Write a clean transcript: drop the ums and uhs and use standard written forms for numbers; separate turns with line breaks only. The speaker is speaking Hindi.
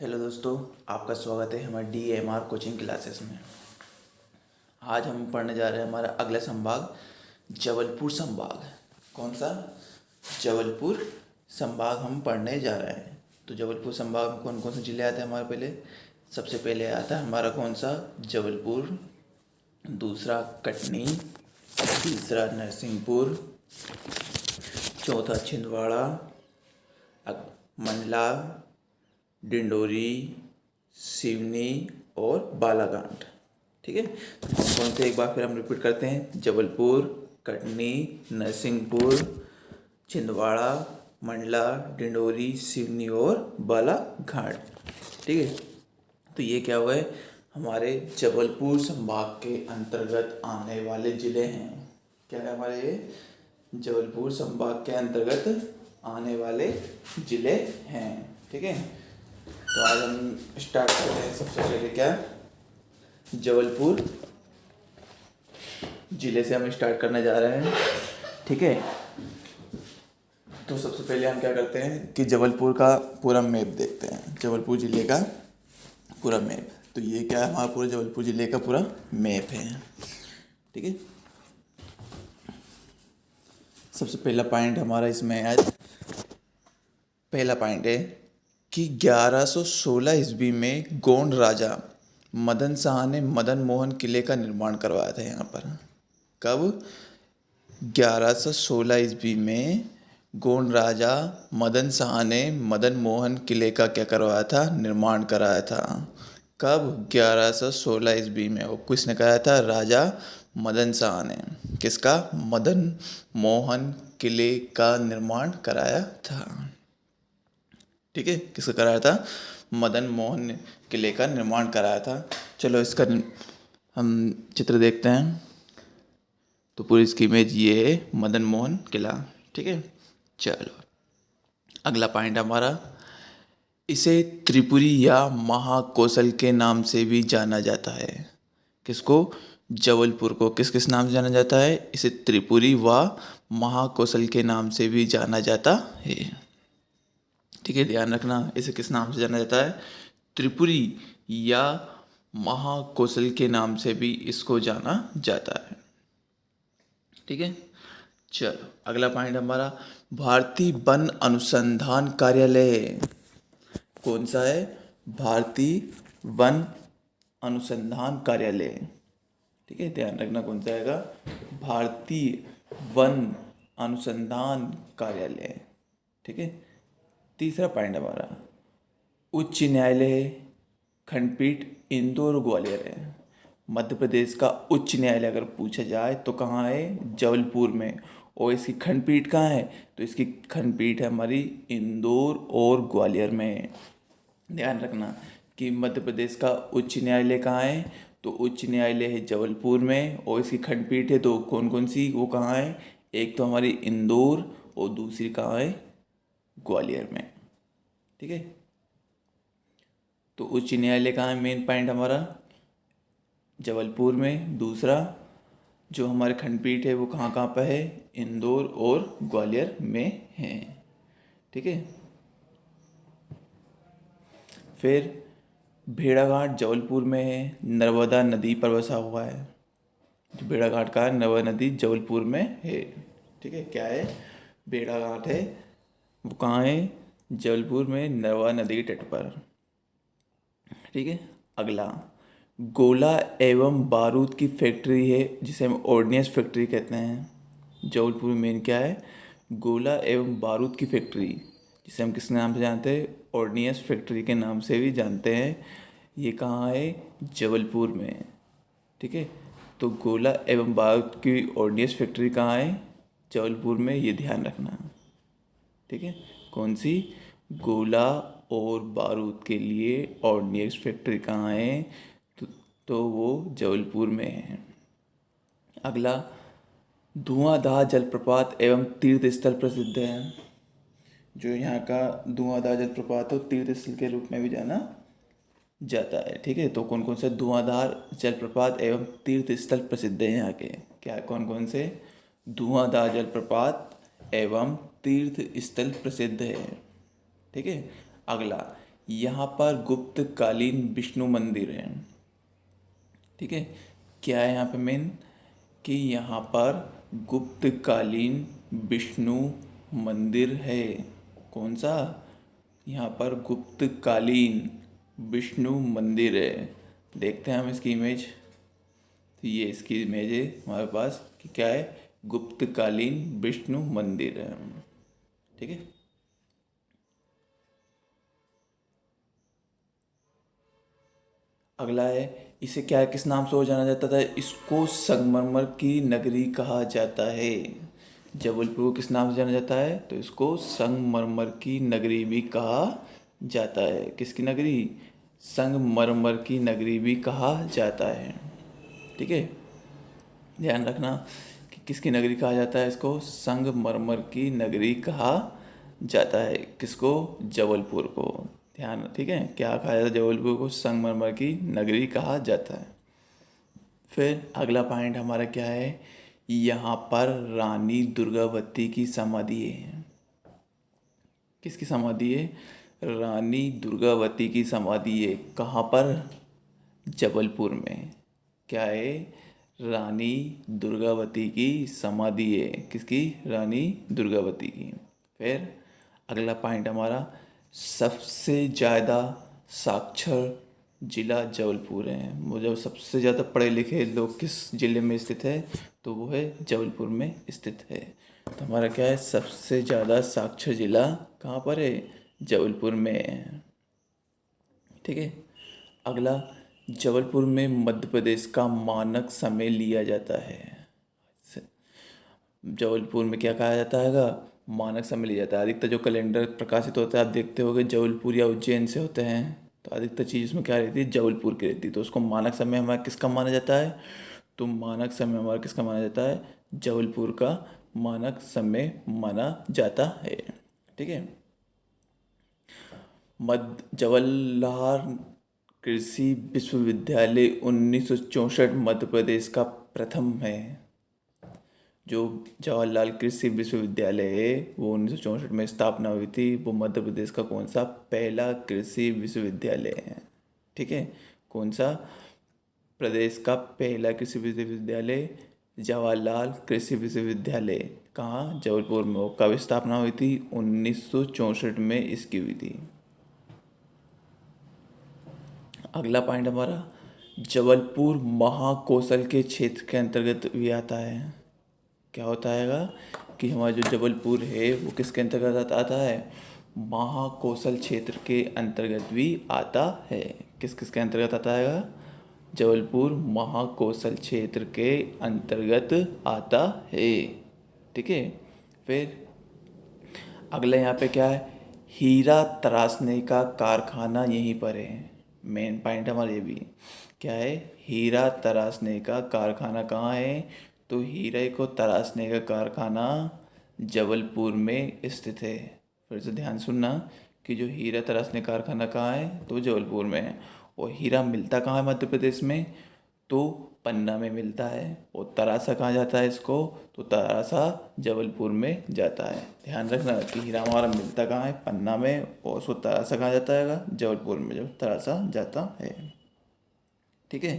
हेलो दोस्तों, आपका स्वागत है हमारे DMR कोचिंग क्लासेस में। आज हम पढ़ने जा रहे हैं हमारा अगला संभाग जबलपुर संभाग। कौन सा? जबलपुर संभाग हम पढ़ने जा रहे हैं। तो जबलपुर संभाग में कौन कौन से जिले आते हैं हमारे पहले? सबसे पहले आता है हमारा कौन सा? जबलपुर। दूसरा कटनी। तीसरा नरसिंहपुर। चौथा छिंदवाड़ा, मंडला, डिंडोरी, सिवनी और बालाघाट। ठीक है, तो कौन कौन से एक बार फिर हम रिपीट करते हैं? जबलपुर, कटनी, नरसिंहपुर, छिंदवाड़ा, मंडला, डिंडोरी, सिवनी और बालाघाट। ठीक है, तो ये क्या हुआ है? हमारे जबलपुर संभाग के अंतर्गत आने वाले जिले हैं। क्या है हमारे ये? जबलपुर संभाग के अंतर्गत आने वाले जिले हैं। ठीक है, तो आज हम स्टार्ट करते हैं। सबसे पहले क्या? जबलपुर जिले से हम स्टार्ट करने जा रहे हैं। ठीक है, तो सबसे पहले हम क्या करते हैं कि जबलपुर का पूरा मैप देखते हैं। जबलपुर जिले का पूरा मैप। तो ये क्या है? हमारा पूरे जबलपुर जिले का पूरा मैप है। ठीक है, सबसे पहला पॉइंट हमारा इसमें आज पहला पॉइंट है कि 1116 ईस्वी में गोंड राजा मदन शाह ने मदन मोहन किले का निर्माण करवाया था यहाँ पर। कब? 1116 ईस्वी में गोंड राजा मदन शाह ने मदन मोहन किले का क्या करवाया था? निर्माण कराया था। कब? 1116 ईस्वी में। और किसने कराया था? राजा मदन शाह ने। किसका? मदन मोहन किले का निर्माण कराया था। ठीक है, किसका कराया था? मदन मोहन किले का निर्माण कराया था। चलो इसका हम चित्र देखते हैं। तो पूरी इसकी इमेज ये है, मदन मोहन किला। ठीक है, चलो अगला पॉइंट हमारा, इसे त्रिपुरी या महाकौशल के नाम से भी जाना जाता है। किसको? जबलपुर को किस किस नाम से जाना जाता है? इसे त्रिपुरी व महाकौशल के नाम से भी जाना जाता है। ठीक है, ध्यान रखना, इसे किस नाम से जाना जाता है? त्रिपुरी या महाकौशल के नाम से भी इसको जाना जाता है। ठीक है, चलो अगला पॉइंट हमारा, भारतीय वन अनुसंधान कार्यालय कौन सा है? भारतीय वन अनुसंधान कार्यालय। ठीक है, ध्यान रखना कौन सा आएगा? भारतीय वन अनुसंधान कार्यालय। ठीक है, तीसरा पॉइंट हमारा, उच्च न्यायालय खंडपीठ इंदौर ग्वालियर है। मध्य प्रदेश का उच्च न्यायालय अगर पूछा जाए तो कहाँ है? जबलपुर में। और इसकी खंडपीठ कहाँ है? तो इसकी खंडपीठ है हमारी इंदौर और ग्वालियर में। ध्यान रखना कि मध्य प्रदेश का उच्च न्यायालय कहाँ है? तो उच्च न्यायालय है जबलपुर में, और इसकी खंडपीठ है तो कौन कौन सी? वो कहाँ है? एक तो हमारी इंदौर और दूसरी कहाँ है? ग्वालियर में। ठीक है, तो उच्च न्यायालय कहाँ है? मेन पॉइंट हमारा जबलपुर में। दूसरा जो हमारे खंडपीठ है वो कहाँ कहाँ पर है? इंदौर और ग्वालियर में है। ठीक है, फिर भेड़ाघाट जबलपुर में है, नर्मदा नदी पर बसा हुआ है। जो भेड़ाघाट का नर्मदा नदी जबलपुर में है। ठीक है, क्या है? भेड़ाघाट है, वो कहाँ है? जबलपुर में, नर्मदा नदी के तट पर। ठीक है, अगला गोला एवं बारूद की फैक्ट्री है, जिसे हम ऑर्डिनेंस फैक्ट्री कहते हैं। जबलपुर में मेन क्या है? गोला एवं बारूद की फैक्ट्री, जिसे हम किस नाम से जानते हैं? ऑर्डिनेंस फैक्ट्री के नाम से भी जानते हैं। ये कहाँ है? जबलपुर में। ठीक है, तो गोला एवं बारूद की ऑर्डिनेंस फैक्ट्री कहाँ है? जबलपुर में, ये ध्यान रखना। ठीक है, कौन सी? गोला और बारूद के लिए ऑर्डिनेंस फैक्ट्री कहाँ है? तो वो जबलपुर में है। अगला धुआंधार जलप्रपात एवं तीर्थ स्थल प्रसिद्ध है। जो यहाँ का धुआंधार जलप्रपात है तीर्थ स्थल के रूप में भी जाना जाता है। ठीक है, तो कौन कौन से धुआंधार जलप्रपात एवं तीर्थ स्थल प्रसिद्ध है यहाँ के? क्या कौन कौन से? धुआंधार जलप्रपात एवं तीर्थ स्थल प्रसिद्ध है। ठीक है, अगला यहाँ पर गुप्त कालीन विष्णु मंदिर है। ठीक है, क्या है यहाँ पे मेन कि यहाँ पर गुप्त कालीन विष्णु मंदिर है। कौन सा? यहाँ पर गुप्त कालीन विष्णु मंदिर है। देखते हैं हम इसकी इमेज। तो ये इसकी इमेज है हमारे पास कि क्या है, गुप्त कालीन विष्णु मंदिर है। ठीक है, अगला है, इसे क्या किस नाम से और जाना जाता था? इसको संगमरमर की नगरी कहा जाता है। जबलपुर को किस नाम से जाना जाता है? तो इसको संगमरमर की नगरी भी कहा जाता है। किसकी नगरी? संगमरमर की नगरी भी कहा जाता है। ठीक है, ध्यान रखना कि किसकी नगरी कहा जाता है इसको? संगमरमर की नगरी कहा जाता है। किसको? जबलपुर को। ध्यान, ठीक है, क्या कहा जाता है? जबलपुर को संगमरमर की नगरी कहा जाता है। फिर अगला पॉइंट हमारा क्या है? यहाँ पर रानी दुर्गावती की समाधि है। किसकी समाधि है? रानी दुर्गावती की समाधि है। कहाँ पर? जबलपुर में। क्या है? रानी दुर्गावती की समाधि है। किसकी? रानी दुर्गावती की। फिर अगला पॉइंट हमारा, सबसे ज़्यादा साक्षर जिला जबलपुर है। वो जब सबसे ज़्यादा पढ़े लिखे लोग किस ज़िले में स्थित है? तो वो है जबलपुर में स्थित है। तो हमारा क्या है? सबसे ज़्यादा साक्षर जिला कहाँ पर है? जबलपुर में है। ठीक है, अगला, जबलपुर में मध्य प्रदेश का मानक समय लिया जाता है। जबलपुर में क्या कहा जाता है? मानक समय लिया जाता है। अधिकतर जो कैलेंडर प्रकाशित होता है आप देखते होंगे जबलपुर या उज्जैन से होते हैं, तो अधिकतर चीज़ उसमें क्या रहती है? जबलपुर की रहती है। तो उसको मानक समय हमारा किसका माना जाता है? तो मानक समय हमारा किसका माना जाता है? जबलपुर का मानक समय माना जाता है। ठीक है, मध्य जवाहरलाल कृषि विश्वविद्यालय 1964 मध्य प्रदेश का प्रथम है। जो जवाहरलाल कृषि विश्वविद्यालय है वो 1964 में स्थापना हुई थी। वो मध्य प्रदेश का कौन सा? पहला कृषि विश्वविद्यालय है। ठीक है, कौन सा? प्रदेश का पहला कृषि विश्वविद्यालय जवाहरलाल कृषि विश्वविद्यालय। कहाँ? जबलपुर में। वो कब स्थापना हुई थी? 1964 में इसकी हुई थी। अगला पॉइंट हमारा, जबलपुर महाकौशल के क्षेत्र के अंतर्गत भी आता है। क्या होता है कि हमारा जो जबलपुर है वो किसके अंतर्गत आता है? महाकौशल क्षेत्र के अंतर्गत भी आता है। किस किस के अंतर्गत आता है? जबलपुर महाकौशल क्षेत्र के अंतर्गत आता है। ठीक है, फिर अगला यहाँ पे क्या है? हीरा तराशने का कारखाना यहीं पर है। मेन पॉइंट हमारा ये भी क्या है? हीरा तराशने का कारखाना कहाँ है? तो हीरे को तराशने का कारखाना जबलपुर में स्थित है। फिर से ध्यान सुनना कि जो हीरा तराशने कारखाना कहाँ है? तो जबलपुर में है। और हीरा मिलता कहाँ है मध्य प्रदेश में? तो पन्ना में मिलता है। और तराशा कहाँ जाता है इसको? तो तराशा जबलपुर में जाता है। ध्यान रखना कि हीरा हमारा मिलता कहाँ है? पन्ना में। और उसको तराशा कहाँ जाता है? जबलपुर में जब तराशा जाता है। ठीक है,